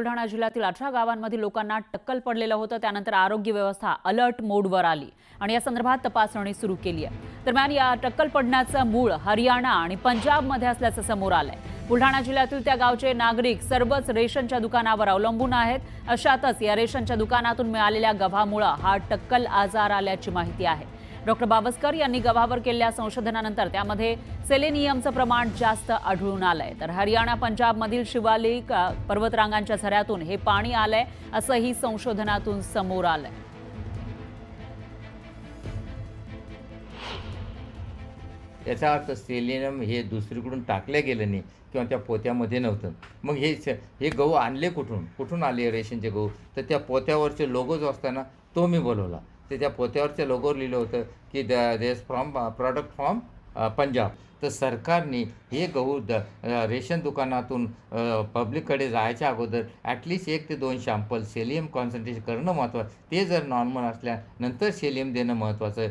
बुलढाणा जिल्ह्यातील 18 गावांमधील लोकांना टक्कल पडलेलं होतं। त्यानंतर आरोग्य व्यवस्था अलर्ट मोडवर आली आणि या संदर्भात तपासणी सुरू केली आहे। दरम्यान या टक्कल पडण्याचं मूळ हरियाणा आणि पंजाबमध्ये असल्याचं समोर आलंय। बुलढाणा जिल्ह्यातील त्या गावचे नागरिक सर्वच रेशनच्या दुकानावर अवलंबून आहेत। अशातच या रेशनच्या दुकानातून मिळालेल्या गव्हामुळे हा टक्कल आजार आल्याची माहिती आहे। डॉक्टर बावस्कर यांनी गव्हावर केलेल्या संशोधनानंतर त्यामध्ये सेलेनियमचं प्रमाण जास्त आढळून आलंय। तर हरियाणा पंजाबमधील शिवालिक पर्वतरांगांच्या झऱ्यातून हे पाणी आलंय असंही संशोधनातून समोर आलंय। याचा अर्थ सेलेनियम हे दुसरीकडून टाकले गेलं नाही किंवा त्या पोत्यामध्ये नव्हतं। मग हे गहू आणले कुठून आले रेशनचे गहू? तर त्या पोत्यावरचे लोगो जो असतो ना तो मी बोलवला। तर त्या पोत्यावरच्या लोगोवर लिहिलं होतं की देस फ्रॉम प्रॉडक्ट फ्रॉम पंजाब। तर सरकारने हे गहू रेशन दुकानातून पब्लिककडे जायच्या अगोदर ॲटलिस्ट 1 ते 2 सॅम्पल सेलियम कॉन्सन्ट्रेशन करणं महत्त्वाचं। ते जर नॉर्मल असल्यानंतर सेलियम देणं महत्त्वाचं